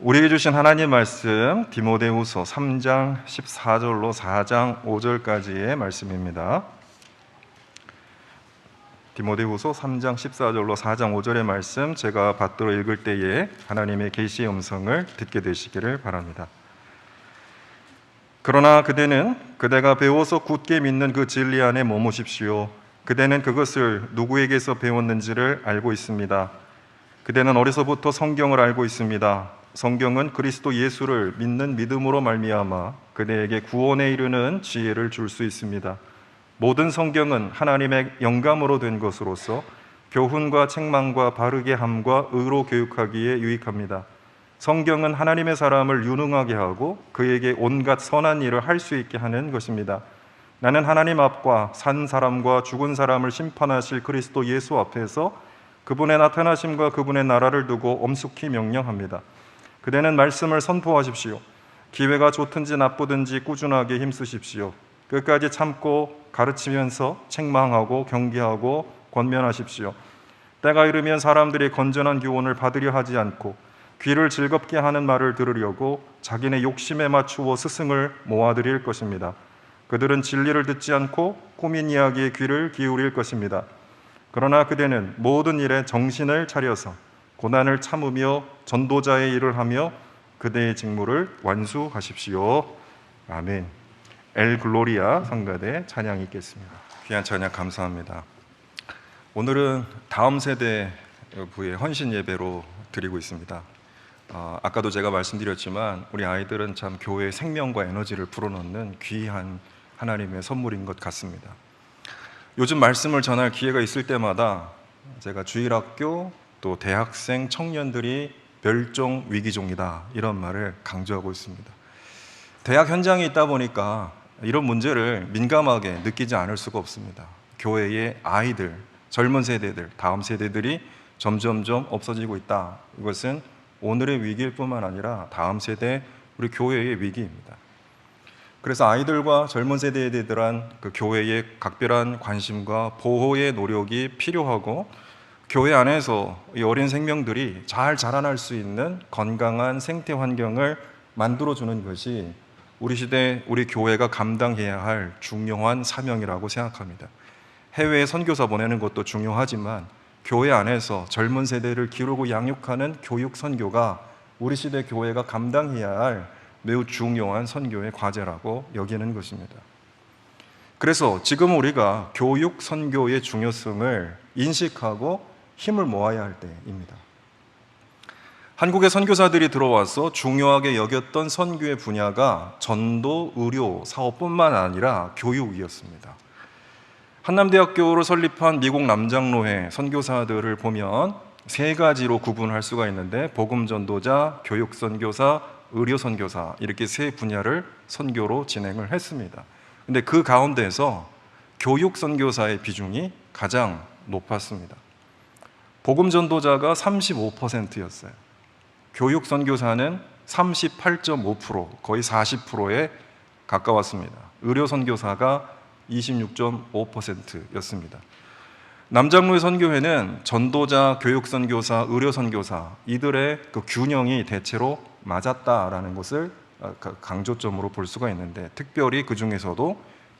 우리에게 주신 하나님 말씀 디모데후서 3장 14절로 4장 5절까지의 말씀입니다. 디모데후서 3장 14절로 4장 5절의 말씀, 제가 받들어 읽을 때에 하나님의 계시의 음성을 듣게 되시기를 바랍니다. 그러나 그대가 배워서 굳게 믿는 그 진리 안에 머무십시오. 그대는 그것을 누구에게서 배웠는지를 알고 있습니다. 그대는 어려서부터 성경을 알고 있습니다. 성경은 그리스도 예수를 믿는 믿음으로 말미암아 그대에게 구원에 이르는 지혜를 줄 수 있습니다. 모든 성경은 하나님의 영감으로 된 것으로서 교훈과 책망과 바르게 함과 의로 교육하기에 유익합니다. 성경은 하나님의 사람을 유능하게 하고 그에게 온갖 선한 일을 할 수 있게 하는 것입니다. 나는 하나님 앞과 산 사람과 죽은 사람을 심판하실 그리스도 예수 앞에서 그분의 나타나심과 그분의 나라를 두고 엄숙히 명령합니다. 그대는 말씀을 선포하십시오. 기회가 좋든지 나쁘든지 꾸준하게 힘쓰십시오. 끝까지 참고 가르치면서 책망하고 경계하고 권면하십시오. 때가 이르면 사람들이 건전한 교훈을 받으려 하지 않고 귀를 즐겁게 하는 말을 들으려고 자기네 욕심에 맞추어 스승을 모아들일 것입니다. 그들은 진리를 듣지 않고 꾸민 이야기에 귀를 기울일 것입니다. 그러나 그대는 모든 일에 정신을 차려서 고난을 참으며 전도자의 일을 하며 그대의 직무를 완수하십시오. 아멘. 엘 글로리아 성가대 찬양이 있겠습니다. 귀한 찬양 감사합니다. 오늘은 다음 세대부의 헌신 예배로 드리고 있습니다. 아까도 제가 말씀드렸지만 우리 아이들은 참 교회의 생명과 에너지를 불어넣는 귀한 하나님의 선물인 것 같습니다. 요즘 말씀을 전할 기회가 있을 때마다 제가 주일학교 또 대학생 청년들이 멸종 위기종이다 이런 말을 강조하고 있습니다. 대학 현장에 있다 보니까 이런 문제를 민감하게 느끼지 않을 수가 없습니다. 교회의 아이들, 젊은 세대들, 다음 세대들이 점점점 없어지고 있다. 이것은 오늘의 위기일 뿐만 아니라 다음 세대 우리 교회의 위기입니다. 그래서 아이들과 젊은 세대에 대한 그 교회의 각별한 관심과 보호의 노력이 필요하고, 교회 안에서 이 어린 생명들이 잘 자라날 수 있는 건강한 생태 환경을 만들어주는 것이 우리 시대 우리 교회가 감당해야 할 중요한 사명이라고 생각합니다. 해외에 선교사 보내는 것도 중요하지만 교회 안에서 젊은 세대를 기르고 양육하는 교육 선교가 우리 시대 교회가 감당해야 할 매우 중요한 선교의 과제라고 여기는 것입니다. 그래서 지금 우리가 교육 선교의 중요성을 인식하고 힘을 모아야 할 때입니다. 한국의 선교사들이 들어와서 중요하게 여겼던 선교의 분야가 전도, 의료, 사업뿐만 아니라 교육이었습니다. 한남대학교를 설립한 미국 남장로회 선교사들을 보면 세 가지로 구분할 수가 있는데, 복음전도자, 교육선교사, 의료선교사, 이렇게 세 분야를 선교로 진행을 했습니다. 근데 그 가운데서 교육선교사의 비중이 가장 높았습니다. 복음전도자가 35%였어요. 교육선교사는 38.5%, 거의 40%에 가까웠습니다. 의료선교사가 26.5%였습니다. 남장로의 선교회는 전도자, 교육선교사, 의료선교사 이들의 그 균형이 대체로 맞았다라는 것을 강조점으로 볼 수가 있는데, 특별히 그 중에서도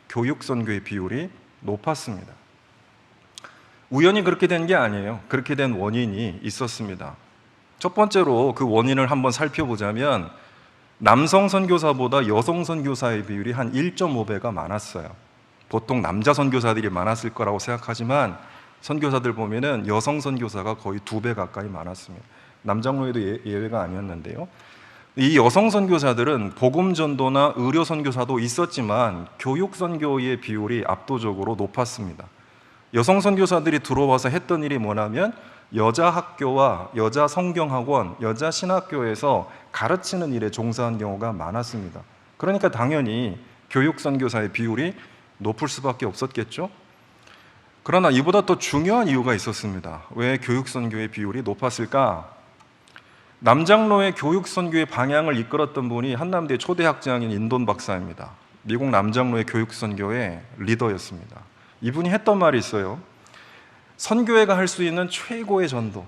교육선교의 비율이 높았습니다. 우연히 그렇게 된 게 아니에요. 그렇게 된 원인이 있었습니다. 첫 번째로 그 원인을 한번 살펴보자면, 남성 선교사보다 여성 선교사의 비율이 한 1.5배가 많았어요. 보통 남자 선교사들이 많았을 거라고 생각하지만 선교사들 보면은 여성 선교사가 거의 2배 가까이 많았습니다. 남장로에도 예외가 아니었는데요. 이 여성 선교사들은 복음 전도나 의료 선교사도 있었지만 교육 선교의 비율이 압도적으로 높았습니다. 여성 선교사들이 들어와서 했던 일이 뭐냐면 여자 학교와 여자 성경학원, 여자 신학교에서 가르치는 일에 종사한 경우가 많았습니다. 그러니까 당연히 교육 선교사의 비율이 높을 수밖에 없었겠죠. 그러나 이보다 더 중요한 이유가 있었습니다. 왜 교육 선교의 비율이 높았을까? 남장로의 교육 선교의 방향을 이끌었던 분이 한남대 초대학장인 인돈 박사입니다. 미국 남장로의 교육 선교의 리더였습니다. 이분이 했던 말이 있어요. 선교회가 할 수 있는 최고의 전도,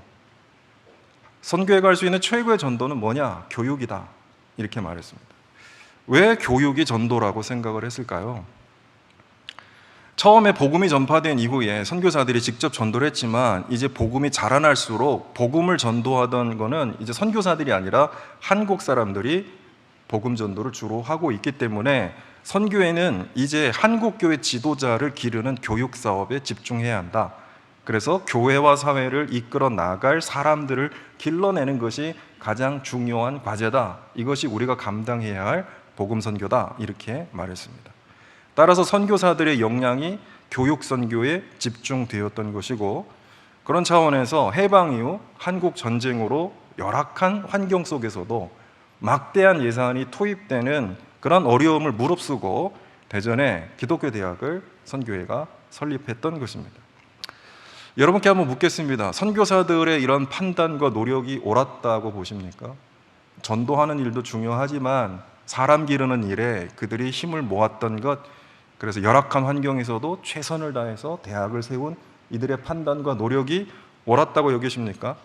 선교회가 할 수 있는 최고의 전도는 뭐냐? 교육이다. 이렇게 말했습니다. 왜 교육이 전도라고 생각을 했을까요? 처음에 복음이 전파된 이후에 선교사들이 직접 전도를 했지만 이제 복음이 자라날수록 복음을 전도하던 거는 이제 선교사들이 아니라 한국 사람들이 복음 전도를 주로 하고 있기 때문에 선교회는 이제 한국 교회 지도자를 기르는 교육 사업에 집중해야 한다. 그래서 교회와 사회를 이끌어 나갈 사람들을 길러내는 것이 가장 중요한 과제다. 이것이 우리가 감당해야 할 복음 선교다. 이렇게 말했습니다. 따라서 선교사들의 역량이 교육 선교에 집중되었던 것이고, 그런 차원에서 해방 이후 한국 전쟁으로 열악한 환경 속에서도 막대한 예산이 투입되는 그런 어려움을 무릅쓰고 대전에 기독교 대학을 선교회가 설립했던 것입니다. 여러분께 한번 묻겠습니다. 선교사들의 이런 판단과 노력이 옳았다고 보십니까? 전도하는 일도 중요하지만 사람 기르는 일에 그들이 힘을 모았던 것, 그래서 열악한 환경에서도 최선을 다해서 대학을 세운 이들의 판단과 노력이 옳았다고 여기십니까?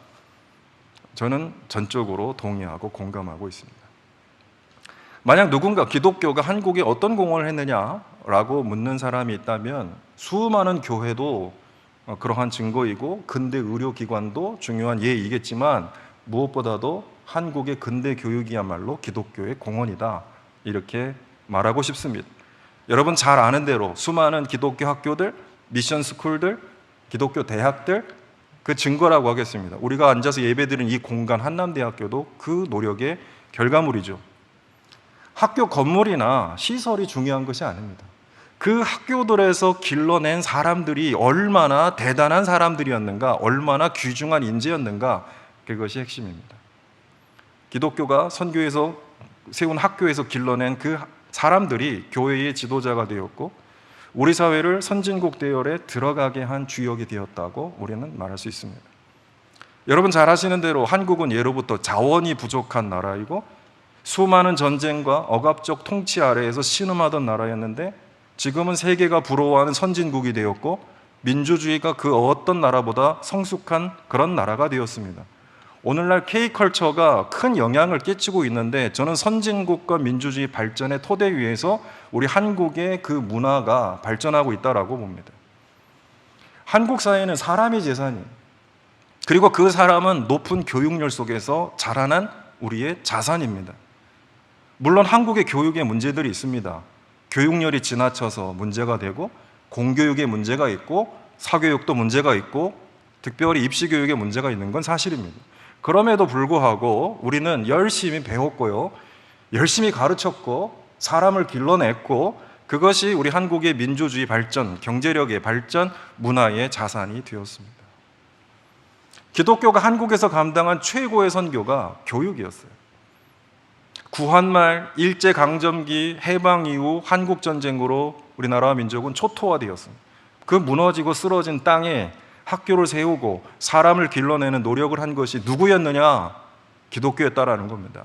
저는 전적으로 동의하고 공감하고 있습니다. 만약 누군가 기독교가 한국에 어떤 공헌을 했느냐라고 묻는 사람이 있다면 수많은 교회도 그러한 증거이고 근대 의료기관도 중요한 예이겠지만 무엇보다도 한국의 근대 교육이야말로 기독교의 공헌이다. 이렇게 말하고 싶습니다. 여러분 잘 아는 대로 수많은 기독교 학교들, 미션 스쿨들, 기독교 대학들 그 증거라고 하겠습니다. 우리가 앉아서 예배드리는 이 공간 한남대학교도 그 노력의 결과물이죠. 학교 건물이나 시설이 중요한 것이 아닙니다. 그 학교들에서 길러낸 사람들이 얼마나 대단한 사람들이었는가, 얼마나 귀중한 인재였는가, 그것이 핵심입니다. 기독교가 선교에서 세운 학교에서 길러낸 그 사람들이 교회의 지도자가 되었고 우리 사회를 선진국 대열에 들어가게 한 주역이 되었다고 우리는 말할 수 있습니다. 여러분 잘 아시는 대로 한국은 예로부터 자원이 부족한 나라이고 수많은 전쟁과 억압적 통치 아래에서 신음하던 나라였는데 지금은 세계가 부러워하는 선진국이 되었고 민주주의가 그 어떤 나라보다 성숙한 그런 나라가 되었습니다. 오늘날 K컬처가 큰 영향을 끼치고 있는데 저는 선진국과 민주주의 발전의 토대 위에서 우리 한국의 그 문화가 발전하고 있다고 봅니다. 한국 사회는 사람이 재산이에요. 그리고 그 사람은 높은 교육열 속에서 자라난 우리의 자산입니다. 물론 한국의 교육에 문제들이 있습니다. 교육열이 지나쳐서 문제가 되고 공교육에 문제가 있고 사교육도 문제가 있고 특별히 입시교육에 문제가 있는 건 사실입니다. 그럼에도 불구하고 우리는 열심히 배웠고요, 열심히 가르쳤고 사람을 길러냈고 그것이 우리 한국의 민주주의 발전, 경제력의 발전, 문화의 자산이 되었습니다. 기독교가 한국에서 감당한 최고의 선교가 교육이었어요. 구한말, 일제강점기, 해방 이후 한국전쟁으로 우리나라와 민족은 초토화되었습니다. 그 무너지고 쓰러진 땅에 학교를 세우고 사람을 길러내는 노력을 한 것이 누구였느냐? 기독교였다라는 겁니다.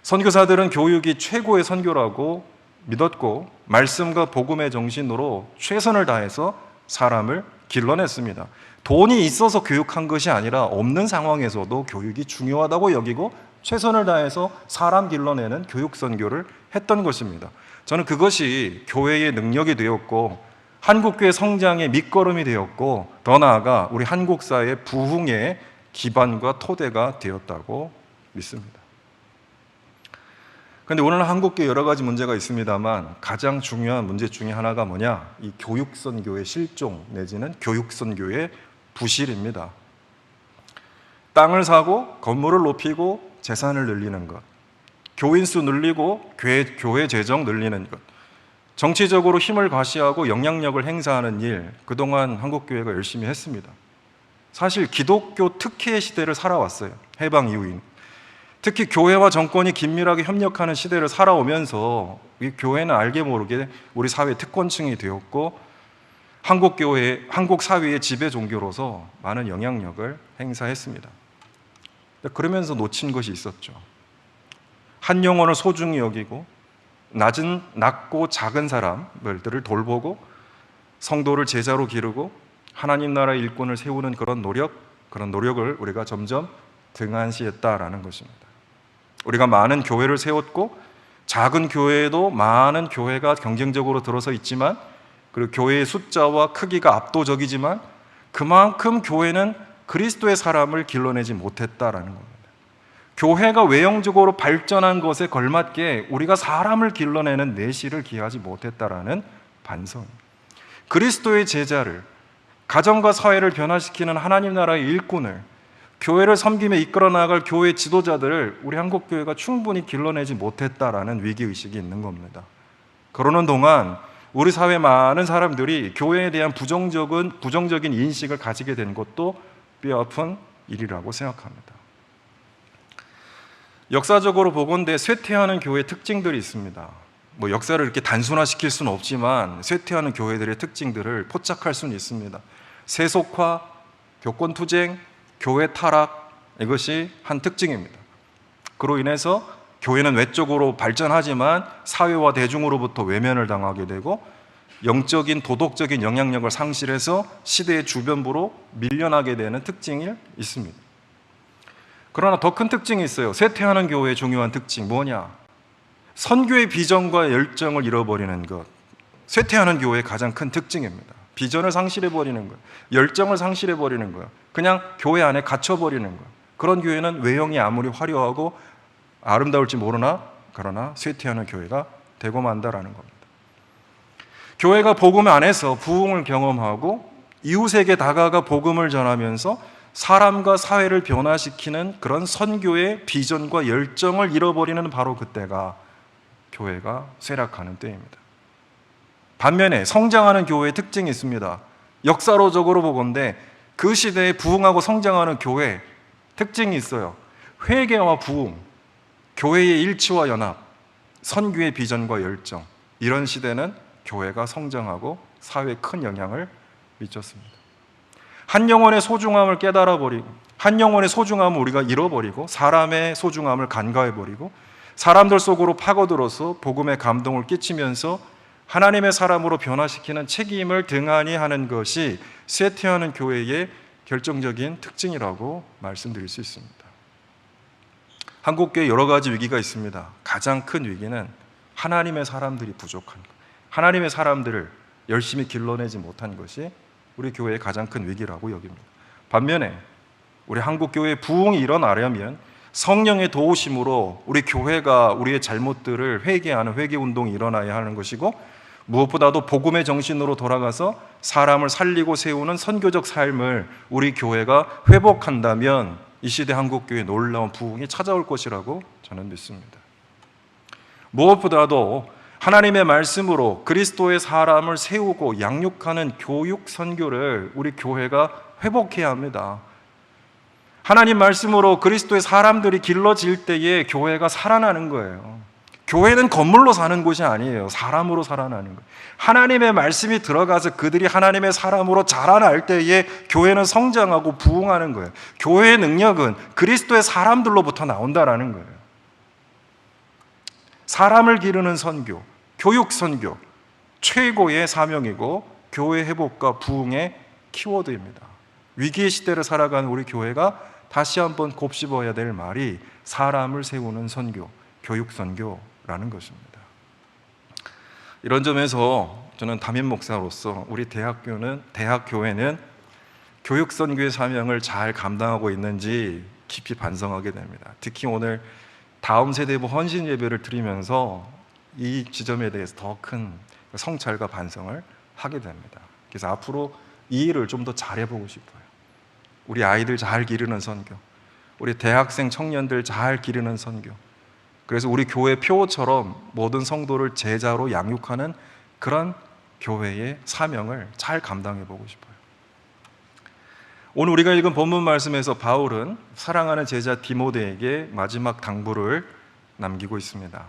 선교사들은 교육이 최고의 선교라고 믿었고 말씀과 복음의 정신으로 최선을 다해서 사람을 길러냈습니다. 돈이 있어서 교육한 것이 아니라 없는 상황에서도 교육이 중요하다고 여기고 최선을 다해서 사람 길러내는 교육 선교를 했던 것입니다. 저는 그것이 교회의 능력이 되었고 한국교회 성장의 밑거름이 되었고 더 나아가 우리 한국 사회의 부흥의 기반과 토대가 되었다고 믿습니다. 그런데 오늘 한국교회 여러 가지 문제가 있습니다만 가장 중요한 문제 중에 하나가 뭐냐? 이 교육선교의 실종 내지는 교육선교의 부실입니다. 땅을 사고 건물을 높이고 재산을 늘리는 것, 교인수 늘리고 교회 재정 늘리는 것, 정치적으로 힘을 과시하고 영향력을 행사하는 일, 그동안 한국교회가 열심히 했습니다. 사실 기독교 특혜의 시대를 살아왔어요. 해방 이후인. 특히 교회와 정권이 긴밀하게 협력하는 시대를 살아오면서 이 교회는 알게 모르게 우리 사회 특권층이 되었고 한국교회, 한국 사회의 지배 종교로서 많은 영향력을 행사했습니다. 그러면서 놓친 것이 있었죠. 한 영혼을 소중히 여기고 낮고 작은 사람들을 돌보고 성도를 제자로 기르고 하나님 나라의 일꾼을 세우는 그런 노력을 우리가 점점 등한시했다라는 것입니다. 우리가 많은 교회를 세웠고 작은 교회에도 많은 교회가 경쟁적으로 들어서 있지만, 그리고 교회의 숫자와 크기가 압도적이지만 그만큼 교회는 그리스도의 사람을 길러내지 못했다라는 겁니다. 교회가 외형적으로 발전한 것에 걸맞게 우리가 사람을 길러내는 내실을 기하지 못했다라는 반성. 그리스도의 제자를, 가정과 사회를 변화시키는 하나님 나라의 일꾼을, 교회를 섬김에 이끌어 나갈 교회 지도자들을 우리 한국교회가 충분히 길러내지 못했다라는 위기의식이 있는 겁니다. 그러는 동안 우리 사회 많은 사람들이 교회에 대한 부정적인 인식을 가지게 된 것도 뼈아픈 일이라고 생각합니다. 역사적으로 보건대 쇠퇴하는 교회의 특징들이 있습니다. 역사를 이렇게 단순화시킬 수는 없지만 쇠퇴하는 교회들의 특징들을 포착할 수는 있습니다. 세속화, 교권투쟁, 교회 타락, 이것이 한 특징입니다. 그로 인해서 교회는 외적으로 발전하지만 사회와 대중으로부터 외면을 당하게 되고 영적인 도덕적인 영향력을 상실해서 시대의 주변부로 밀려나게 되는 특징이 있습니다. 그러나 더 큰 특징이 있어요. 쇠퇴하는 교회의 중요한 특징 뭐냐? 선교의 비전과 열정을 잃어버리는 것. 쇠퇴하는 교회의 가장 큰 특징입니다. 비전을 상실해버리는 거예요. 열정을 상실해버리는 거예요. 그냥 교회 안에 갇혀버리는 거예요. 그런 교회는 외형이 아무리 화려하고 아름다울지 모르나 그러나 쇠퇴하는 교회가 되고 만다라는 겁니다. 교회가 복음 안에서 부흥을 경험하고 이웃에게 다가가 복음을 전하면서 사람과 사회를 변화시키는 그런 선교의 비전과 열정을 잃어버리는 바로 그때가 교회가 쇠락하는 때입니다. 반면에 성장하는 교회의 특징이 있습니다. 역사로적으로 보건대 그 시대에 부흥하고 성장하는 교회 특징이 있어요. 회개와 부흥, 교회의 일치와 연합, 선교의 비전과 열정. 이런 시대는 교회가 성장하고 사회에 큰 영향을 미쳤습니다. 한 영혼의 소중함을 깨달아버리고, 한 영혼의 소중함을 우리가 잃어버리고, 사람의 소중함을 간과해버리고, 사람들 속으로 파고들어서 복음의 감동을 끼치면서 하나님의 사람으로 변화시키는 책임을 등한히 하는 것이 쇠퇴하는 교회의 결정적인 특징이라고 말씀드릴 수 있습니다. 한국교회에 여러 가지 위기가 있습니다. 가장 큰 위기는 하나님의 사람들이 부족한 것, 하나님의 사람들을 열심히 길러내지 못한 것이 우리 교회의 가장 큰 위기라고 여깁니다. 반면에 우리 한국교회의 부흥이 일어나려면 성령의 도우심으로 우리 교회가 우리의 잘못들을 회개하는 회개운동이 일어나야 하는 것이고, 무엇보다도 복음의 정신으로 돌아가서 사람을 살리고 세우는 선교적 삶을 우리 교회가 회복한다면 이 시대 한국교회의 놀라운 부흥이 찾아올 것이라고 저는 믿습니다. 무엇보다도 하나님의 말씀으로 그리스도의 사람을 세우고 양육하는 교육 선교를 우리 교회가 회복해야 합니다. 하나님 말씀으로 그리스도의 사람들이 길러질 때에 교회가 살아나는 거예요. 교회는 건물로 사는 곳이 아니에요. 사람으로 살아나는 거예요. 하나님의 말씀이 들어가서 그들이 하나님의 사람으로 자라날 때에 교회는 성장하고 부흥하는 거예요. 교회의 능력은 그리스도의 사람들로부터 나온다라는 거예요. 사람을 기르는 선교, 교육 선교, 최고의 사명이고 교회 회복과 부흥의 키워드입니다. 위기의 시대를 살아가는 우리 교회가 다시 한번 곱씹어야 될 말이 사람을 세우는 선교, 교육 선교라는 것입니다. 이런 점에서 저는 담임 목사로서 우리 대학교회는 교육 선교의 사명을 잘 감당하고 있는지 깊이 반성하게 됩니다. 특히 오늘 다음 세대부 헌신 예배를 드리면서 이 지점에 대해서 더 큰 성찰과 반성을 하게 됩니다. 그래서 앞으로 이 일을 좀 더 잘해보고 싶어요. 우리 아이들 잘 기르는 선교, 우리 대학생 청년들 잘 기르는 선교, 그래서 우리 교회 표처럼 모든 성도를 제자로 양육하는 그런 교회의 사명을 잘 감당해보고 싶어요. 오늘 우리가 읽은 본문 말씀에서 바울은 사랑하는 제자 디모데에게 마지막 당부를 남기고 있습니다.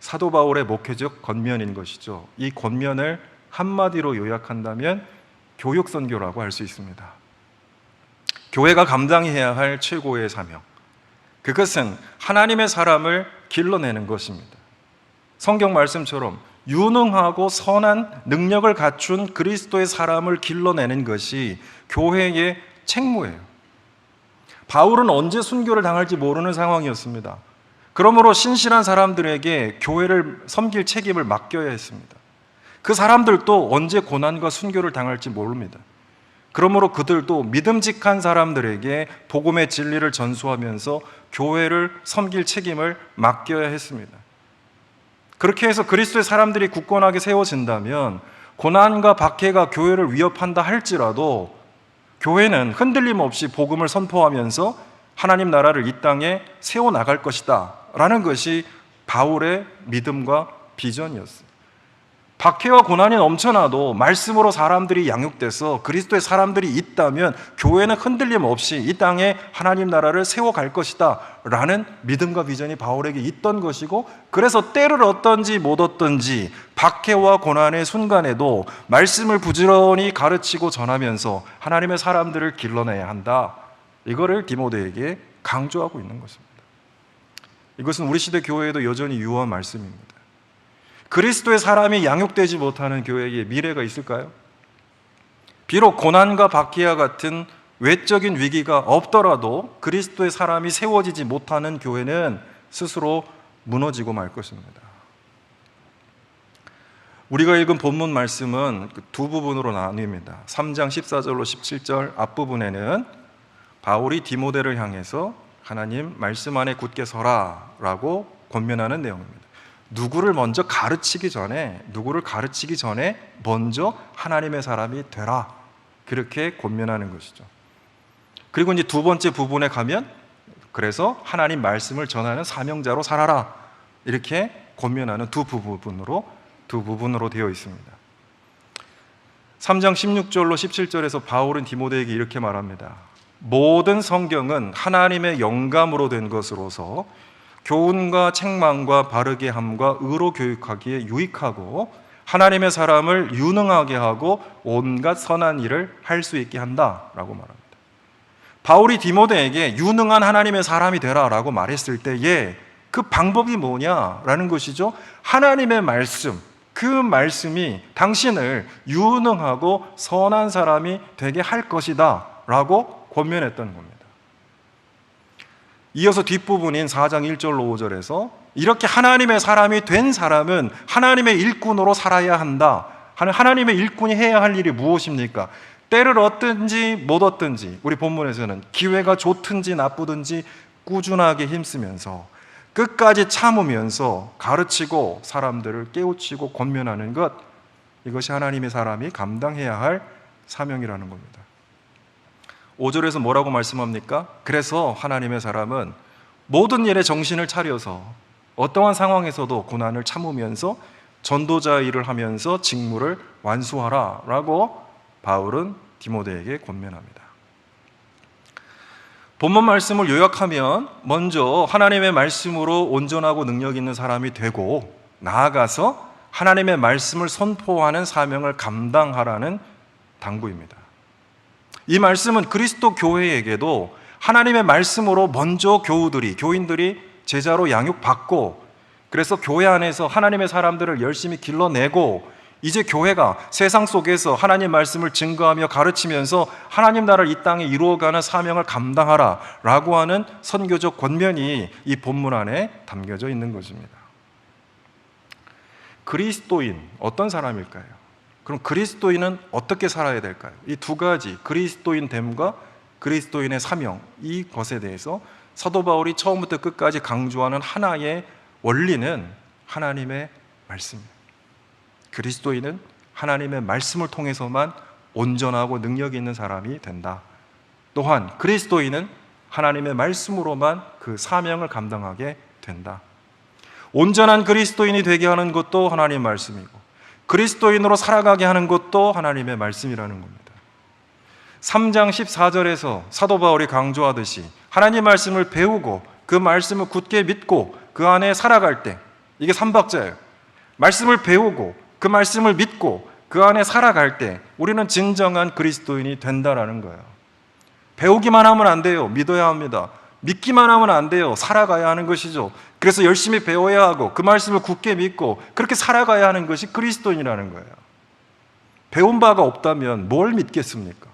사도 바울의 목회적 권면인 것이죠. 이 권면을 한마디로 요약한다면 교육 선교라고 할 수 있습니다. 교회가 감당해야 할 최고의 사명, 그것은 하나님의 사람을 길러내는 것입니다. 성경 말씀처럼 유능하고 선한 능력을 갖춘 그리스도의 사람을 길러내는 것이 교회의 책무예요. 바울은 언제 순교를 당할지 모르는 상황이었습니다. 그러므로 신실한 사람들에게 교회를 섬길 책임을 맡겨야 했습니다. 그 사람들도 언제 고난과 순교를 당할지 모릅니다. 그러므로 그들도 믿음직한 사람들에게 복음의 진리를 전수하면서 교회를 섬길 책임을 맡겨야 했습니다. 그렇게 해서 그리스도의 사람들이 굳건하게 세워진다면 고난과 박해가 교회를 위협한다 할지라도 교회는 흔들림 없이 복음을 선포하면서 하나님 나라를 이 땅에 세워나갈 것이다 라는 것이 바울의 믿음과 비전이었습니다. 박해와 고난이 넘쳐나도 말씀으로 사람들이 양육돼서 그리스도의 사람들이 있다면 교회는 흔들림 없이 이 땅에 하나님 나라를 세워갈 것이다 라는 믿음과 비전이 바울에게 있던 것이고, 그래서 때를 얻든지 못 얻든지 박해와 고난의 순간에도 말씀을 부지런히 가르치고 전하면서 하나님의 사람들을 길러내야 한다, 이거를 디모데에게 강조하고 있는 것입니다. 이것은 우리 시대 교회에도 여전히 유효한 말씀입니다. 그리스도의 사람이 양육되지 못하는 교회에 미래가 있을까요? 비록 고난과 박해와 같은 외적인 위기가 없더라도 그리스도의 사람이 세워지지 못하는 교회는 스스로 무너지고 말 것입니다. 우리가 읽은 본문 말씀은 두 부분으로 나뉩니다. 3장 14절로 17절 앞부분에는 바울이 디모데를 향해서 하나님 말씀 안에 굳게 서라 라고 권면하는 내용입니다. 누구를 가르치기 전에 먼저 하나님의 사람이 되라, 그렇게 권면하는 것이죠. 그리고 이제 두 번째 부분에 가면 그래서 하나님 말씀을 전하는 사명자로 살아라, 이렇게 권면하는 두 부분으로 되어 있습니다. 3장 16절로 17절에서 바울은 디모데에게 이렇게 말합니다. 모든 성경은 하나님의 영감으로 된 것으로서 교훈과 책망과 바르게 함과 의로 교육하기에 유익하고 하나님의 사람을 유능하게 하고 온갖 선한 일을 할 수 있게 한다라고 말합니다. 바울이 디모데에게 유능한 하나님의 사람이 되라라고 말했을 때에 그 방법이 뭐냐라는 것이죠. 하나님의 말씀, 그 말씀이 당신을 유능하고 선한 사람이 되게 할 것이다 라고 권면했던 겁니다. 이어서 뒷부분인 4장 1절로 5절에서 이렇게 하나님의 사람이 된 사람은 하나님의 일꾼으로 살아야 한다. 하나님의 일꾼이 해야 할 일이 무엇입니까? 때를 얻든지 못 얻든지, 우리 본문에서는 기회가 좋든지 나쁘든지 꾸준하게 힘쓰면서 끝까지 참으면서 가르치고 사람들을 깨우치고 권면하는 것, 이것이 하나님의 사람이 감당해야 할 사명이라는 겁니다. 5절에서 뭐라고 말씀합니까? 그래서 하나님의 사람은 모든 일에 정신을 차려서 어떠한 상황에서도 고난을 참으면서 전도자 일을 하면서 직무를 완수하라 라고 바울은 디모데에게 권면합니다. 본문 말씀을 요약하면 먼저 하나님의 말씀으로 온전하고 능력 있는 사람이 되고 나아가서 하나님의 말씀을 선포하는 사명을 감당하라는 당부입니다. 이 말씀은 그리스도 교회에게도 하나님의 말씀으로 먼저 교인들이 제자로 양육받고, 그래서 교회 안에서 하나님의 사람들을 열심히 길러내고 이제 교회가 세상 속에서 하나님 말씀을 증거하며 가르치면서 하나님 나라를 이 땅에 이루어가는 사명을 감당하라 라고 하는 선교적 권면이 이 본문 안에 담겨져 있는 것입니다. 그리스도인, 어떤 사람일까요? 그럼 그리스도인은 어떻게 살아야 될까요? 이 두 가지, 그리스도인됨과 그리스도인의 사명, 이것에 대해서 사도 바울이 처음부터 끝까지 강조하는 하나의 원리는 하나님의 말씀입니다. 그리스도인은 하나님의 말씀을 통해서만 온전하고 능력이 있는 사람이 된다. 또한 그리스도인은 하나님의 말씀으로만 그 사명을 감당하게 된다. 온전한 그리스도인이 되게 하는 것도 하나님의 말씀이고 그리스도인으로 살아가게 하는 것도 하나님의 말씀이라는 겁니다. 3장 14절에서 사도 바울이 강조하듯이 하나님 말씀을 배우고 그 말씀을 굳게 믿고 그 안에 살아갈 때, 이게 3박자예요. 말씀을 배우고 그 말씀을 믿고 그 안에 살아갈 때 우리는 진정한 그리스도인이 된다라는 거예요. 배우기만 하면 안 돼요. 믿어야 합니다. 믿기만 하면 안 돼요. 살아가야 하는 것이죠. 그래서 열심히 배워야 하고 그 말씀을 굳게 믿고 그렇게 살아가야 하는 것이 그리스도인이라는 거예요. 배운 바가 없다면 뭘 믿겠습니까?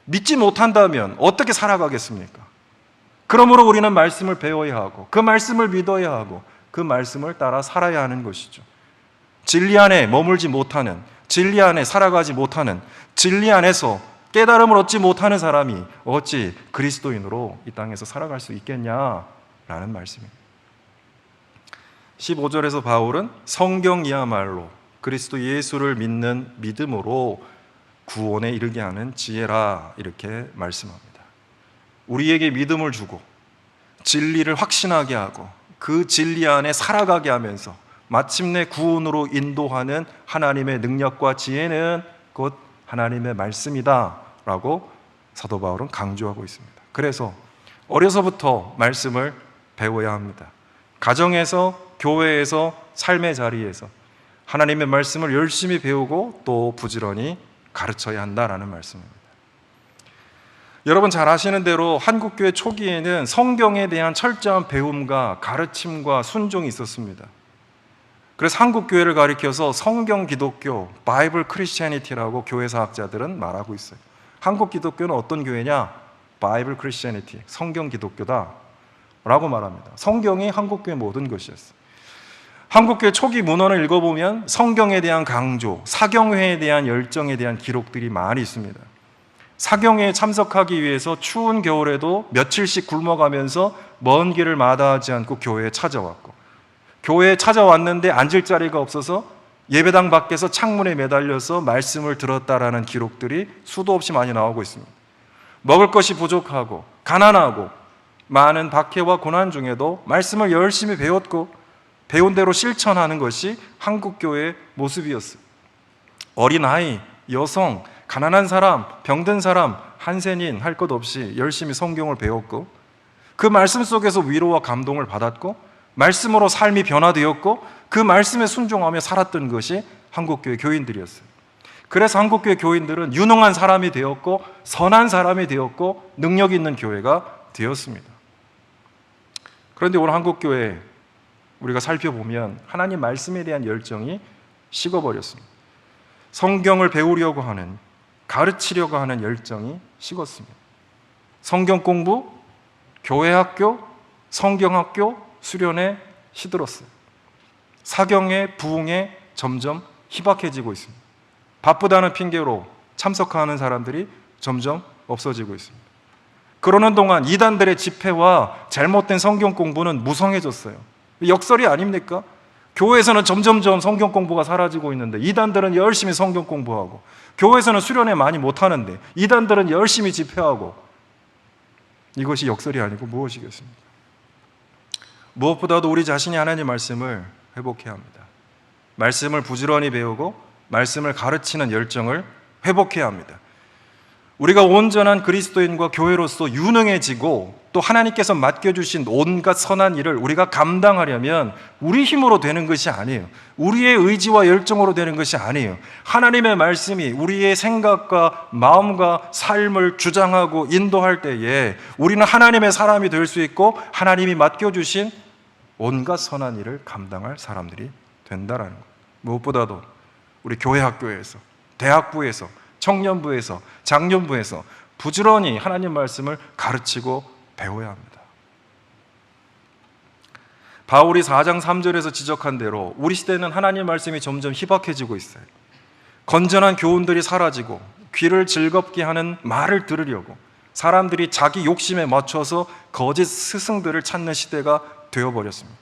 믿지 못한다면 어떻게 살아가겠습니까? 그러므로 우리는 말씀을 배워야 하고 그 말씀을 믿어야 하고 그 말씀을 따라 살아야 하는 것이죠. 진리 안에 머물지 못하는, 진리 안에 살아가지 못하는, 진리 안에서 깨달음을 얻지 못하는 사람이 어찌 그리스도인으로 이 땅에서 살아갈 수 있겠냐라는 말씀입니다. 15절에서 바울은 성경이야말로 그리스도 예수를 믿는 믿음으로 구원에 이르게 하는 지혜라 이렇게 말씀합니다. 우리에게 믿음을 주고 진리를 확신하게 하고 그 진리 안에 살아가게 하면서 마침내 구원으로 인도하는 하나님의 능력과 지혜는 곧 하나님의 말씀이다 라고 사도 바울은 강조하고 있습니다. 그래서 어려서부터 말씀을 배워야 합니다. 가정에서, 교회에서, 삶의 자리에서 하나님의 말씀을 열심히 배우고 또 부지런히 가르쳐야 한다라는 말씀입니다. 여러분 잘 아시는 대로 한국교회 초기에는 성경에 대한 철저한 배움과 가르침과 순종이 있었습니다. 그래서 한국교회를 가리켜서 성경 기독교, 바이블 크리스티애니티라고 교회사학자들은 말하고 있어요. 한국 기독교는 어떤 교회냐? 바이블 크리스티애니티, 성경 기독교다 라고 말합니다. 성경이 한국교회 모든 것이었어요. 한국교회 초기 문헌을 읽어보면 성경에 대한 강조, 사경회에 대한 열정에 대한 기록들이 많이 있습니다. 사경회에 참석하기 위해서 추운 겨울에도 며칠씩 굶어가면서 먼 길을 마다하지 않고 교회에 찾아왔고, 교회에 찾아왔는데 앉을 자리가 없어서 예배당 밖에서 창문에 매달려서 말씀을 들었다라는 기록들이 수도 없이 많이 나오고 있습니다. 먹을 것이 부족하고 가난하고 많은 박해와 고난 중에도 말씀을 열심히 배웠고 배운 대로 실천하는 것이 한국교회의 모습이었어요. 어린아이, 여성, 가난한 사람, 병든 사람, 한센인 할 것 없이 열심히 성경을 배웠고 그 말씀 속에서 위로와 감동을 받았고 말씀으로 삶이 변화되었고 그 말씀에 순종하며 살았던 것이 한국교회 교인들이었어요. 그래서 한국교회 교인들은 유능한 사람이 되었고 선한 사람이 되었고 능력 있는 교회가 되었습니다. 그런데 오늘 한국교회 우리가 살펴보면 하나님 말씀에 대한 열정이 식어버렸습니다. 성경을 배우려고 하는, 가르치려고 하는 열정이 식었습니다. 성경 공부, 교회 학교, 성경학교, 수련회 시들었어요. 사경에, 부흥에 점점 희박해지고 있습니다. 바쁘다는 핑계로 참석하는 사람들이 점점 없어지고 있습니다. 그러는 동안 이단들의 집회와 잘못된 성경 공부는 무성해졌어요. 역설이 아닙니까? 교회에서는 점점점 성경 공부가 사라지고 있는데 이단들은 열심히 성경 공부하고, 교회에서는 수련회 많이 못하는데 이단들은 열심히 집회하고, 이것이 역설이 아니고 무엇이겠습니까? 무엇보다도 우리 자신이 하나님의 말씀을 회복해야 합니다. 말씀을 부지런히 배우고 말씀을 가르치는 열정을 회복해야 합니다. 우리가 온전한 그리스도인과 교회로서 유능해지고 또 하나님께서 맡겨주신 온갖 선한 일을 우리가 감당하려면 우리 힘으로 되는 것이 아니에요. 우리의 의지와 열정으로 되는 것이 아니에요. 하나님의 말씀이 우리의 생각과 마음과 삶을 주장하고 인도할 때에 우리는 하나님의 사람이 될 수 있고 하나님이 맡겨주신 온갖 선한 일을 감당할 사람들이 된다라는 거예요. 무엇보다도 우리 교회 학교에서, 대학부에서, 청년부에서, 장년부에서 부지런히 하나님 말씀을 가르치고 배워야 합니다. 바울이 4장 3절에서 지적한 대로 우리 시대는 하나님 말씀이 점점 희박해지고 있어요. 건전한 교훈들이 사라지고 귀를 즐겁게 하는 말을 들으려고 사람들이 자기 욕심에 맞춰서 거짓 스승들을 찾는 시대가 되어버렸습니다.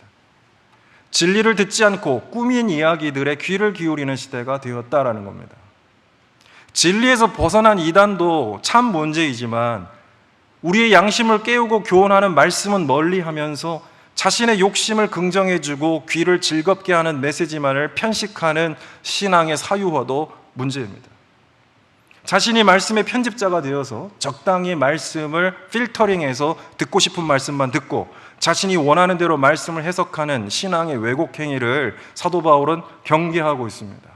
진리를 듣지 않고 꾸민 이야기들에 귀를 기울이는 시대가 되었다라는 겁니다. 진리에서 벗어난 이단도 참 문제이지만 우리의 양심을 깨우고 교훈하는 말씀은 멀리하면서 자신의 욕심을 긍정해주고 귀를 즐겁게 하는 메시지만을 편식하는 신앙의 사유화도 문제입니다. 자신이 말씀의 편집자가 되어서 적당히 말씀을 필터링해서 듣고 싶은 말씀만 듣고 자신이 원하는 대로 말씀을 해석하는 신앙의 왜곡 행위를 사도 바울은 경계하고 있습니다.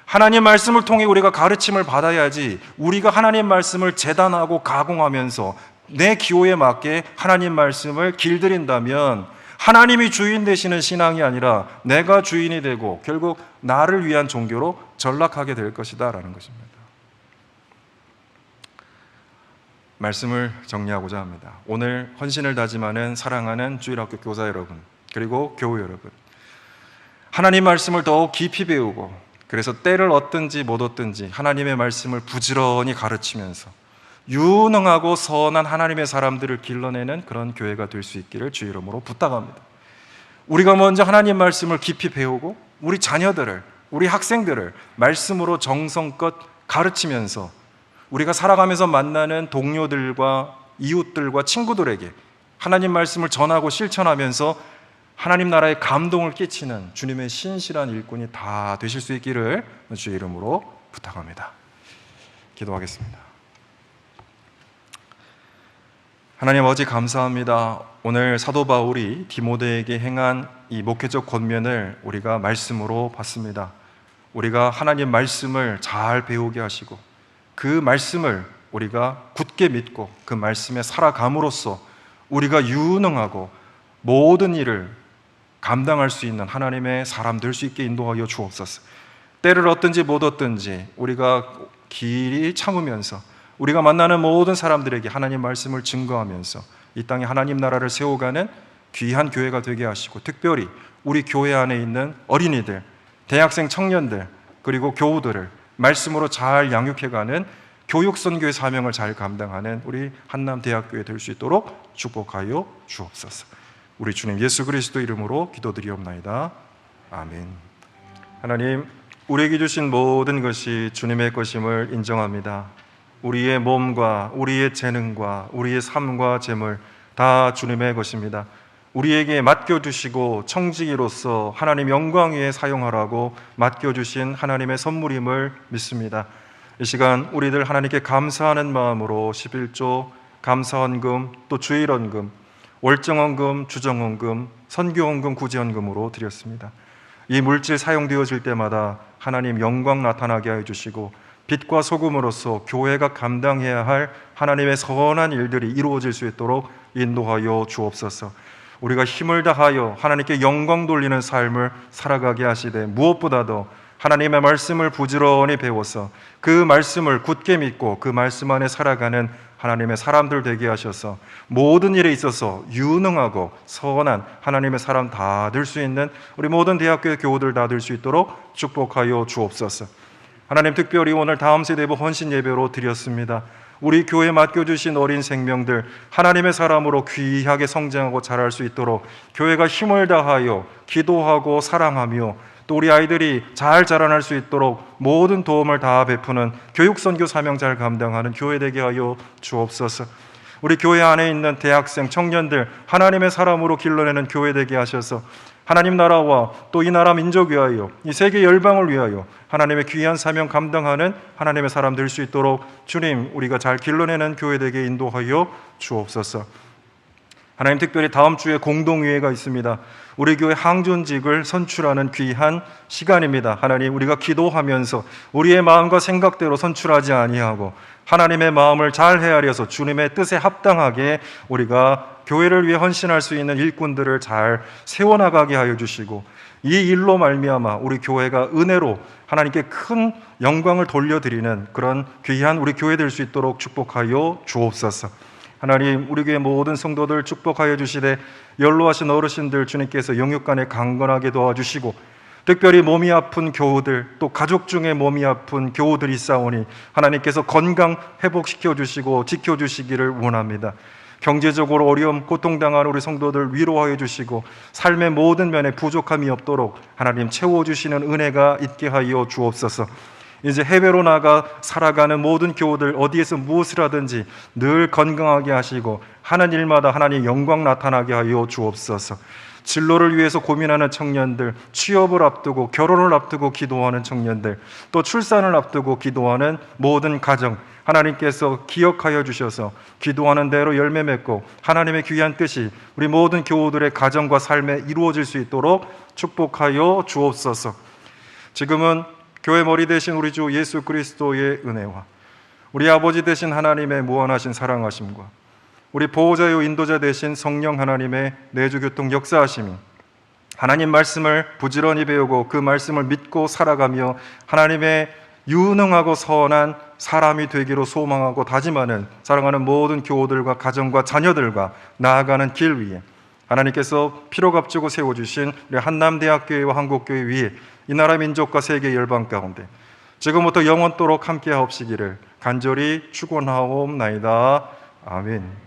하나님 말씀을 통해 우리가 가르침을 받아야지 우리가 하나님 말씀을 재단하고 가공하면서 내 기호에 맞게 하나님 말씀을 길들인다면 하나님이 주인 되시는 신앙이 아니라 내가 주인이 되고 결국 나를 위한 종교로 전락하게 될 것이다 라는 것입니다. 말씀을 정리하고자 합니다. 오늘 헌신을 다짐하는 사랑하는 주일학교 교사 여러분, 그리고 교우 여러분, 하나님 말씀을 더욱 깊이 배우고, 그래서 때를 얻든지 못 얻든지 하나님의 말씀을 부지런히 가르치면서 유능하고 선한 하나님의 사람들을 길러내는 그런 교회가 될 수 있기를 주의 이름으로 부탁합니다. 우리가 먼저 하나님 말씀을 깊이 배우고 우리 자녀들을, 우리 학생들을 말씀으로 정성껏 가르치면서 우리가 살아가면서 만나는 동료들과 이웃들과 친구들에게 하나님 말씀을 전하고 실천하면서 하나님 나라에 감동을 끼치는 주님의 신실한 일꾼이 다 되실 수 있기를 주의 이름으로 부탁합니다. 기도하겠습니다. 하나님 아버지, 감사합니다. 오늘 사도 바울이 디모데에게 행한 이 목회적 권면을 우리가 말씀으로 봤습니다. 우리가 하나님 말씀을 잘 배우게 하시고 그 말씀을 우리가 굳게 믿고 그 말씀에 살아감으로써 우리가 유능하고 모든 일을 감당할 수 있는 하나님의 사람 될 수 있게 인도하여 주옵소서. 때를 얻든지 못 얻든지 우리가 길이 참으면서 우리가 만나는 모든 사람들에게 하나님 말씀을 증거하면서 이 땅에 하나님 나라를 세워가는 귀한 교회가 되게 하시고, 특별히 우리 교회 안에 있는 어린이들, 대학생 청년들, 그리고 교우들을 말씀으로 잘 양육해가는 교육선교의 사명을 잘 감당하는 우리 한남대학교에 될 수 있도록 축복하여 주옵소서. 우리 주님 예수 그리스도 이름으로 기도드리옵나이다. 아멘. 하나님, 우리에게 주신 모든 것이 주님의 것임을 인정합니다. 우리의 몸과 우리의 재능과 우리의 삶과 재물 다 주님의 것입니다. 우리에게 맡겨주시고 청지기로서 하나님 영광 위에 사용하라고 맡겨주신 하나님의 선물임을 믿습니다. 이 시간 우리들 하나님께 감사하는 마음으로 11조, 감사헌금, 또 주일헌금, 월정헌금, 주정헌금, 선교헌금, 구제헌금으로 드렸습니다. 이 물질 사용되어질 때마다 하나님 영광 나타나게 하여 주시고 빛과 소금으로서 교회가 감당해야 할 하나님의 선한 일들이 이루어질 수 있도록 인도하여 주옵소서. 우리가 힘을 다하여 하나님께 영광 돌리는 삶을 살아가게 하시되, 무엇보다도 하나님의 말씀을 부지런히 배워서 그 말씀을 굳게 믿고 그 말씀 안에 살아가는 하나님의 사람들 되게 하셔서 모든 일에 있어서 유능하고 선한 하나님의 사람 다 될 수 있는 우리 모든 대학교의 교우들 다 될 수 있도록 축복하여 주옵소서. 하나님, 특별히 오늘 다음 세대부 헌신 예배로 드렸습니다. 우리 교회에 맡겨주신 어린 생명들 하나님의 사람으로 귀하게 성장하고 자랄 수 있도록 교회가 힘을 다하여 기도하고 사랑하며 또 우리 아이들이 잘 자라날 수 있도록 모든 도움을 다 베푸는 교육선교 사명 잘 감당하는 교회 되게 하여 주옵소서. 우리 교회 안에 있는 대학생, 청년들 하나님의 사람으로 길러내는 교회 되게 하셔서 하나님 나라와 또 이 나라 민족 위하여, 이 세계 열방을 위하여 하나님의 귀한 사명 감당하는 하나님의 사람 될 수 있도록 주님, 우리가 잘 길러내는 교회 되게 인도하여 주옵소서. 하나님, 특별히 다음 주에 공동회의가 있습니다. 우리 교회 항존직을 선출하는 귀한 시간입니다. 하나님, 우리가 기도하면서 우리의 마음과 생각대로 선출하지 아니하고 하나님의 마음을 잘 헤아려서 주님의 뜻에 합당하게 우리가 교회를 위해 헌신할 수 있는 일꾼들을 잘 세워나가게 하여 주시고, 이 일로 말미암아 우리 교회가 은혜로 하나님께 큰 영광을 돌려드리는 그런 귀한 우리 교회 될 수 있도록 축복하여 주옵소서. 하나님, 우리 교회 모든 성도들 축복하여 주시되 연로하신 어르신들 주님께서 영육간에 강건하게 도와주시고, 특별히 몸이 아픈 교우들, 또 가족 중에 몸이 아픈 교우들이 있사오니 하나님께서 건강 회복시켜 주시고 지켜주시기를 원합니다. 경제적으로 어려움, 고통당하는 우리 성도들 위로하여 주시고 삶의 모든 면에 부족함이 없도록 하나님 채워주시는 은혜가 있게 하여 주옵소서. 이제 해외로 나가 살아가는 모든 교우들 어디에서 무엇을 하든지 늘 건강하게 하시고 하는 일마다 하나님 영광 나타나게 하여 주옵소서. 진로를 위해서 고민하는 청년들, 취업을 앞두고 결혼을 앞두고 기도하는 청년들, 또 출산을 앞두고 기도하는 모든 가정 하나님께서 기억하여 주셔서 기도하는 대로 열매 맺고 하나님의 귀한 뜻이 우리 모든 교우들의 가정과 삶에 이루어질 수 있도록 축복하여 주옵소서. 지금은 교회 머리 되신 우리 주 예수 그리스도의 은혜와 우리 아버지 되신 하나님의 무한하신 사랑하심과 우리 보호자요 인도자 되신 성령 하나님의 내주교통 역사하심이 하나님 말씀을 부지런히 배우고 그 말씀을 믿고 살아가며 하나님의 유능하고 선한 사람이 되기로 소망하고 다짐하는 사랑하는 모든 교우들과 가정과 자녀들과 나아가는 길 위에 하나님께서 피로 값주고 세워주신 우리 한남대학교회와 한국교회 위에 이 나라 민족과 세계 열방 가운데 지금부터 영원토록 함께하옵시기를 간절히 축원하옵나이다. 아멘.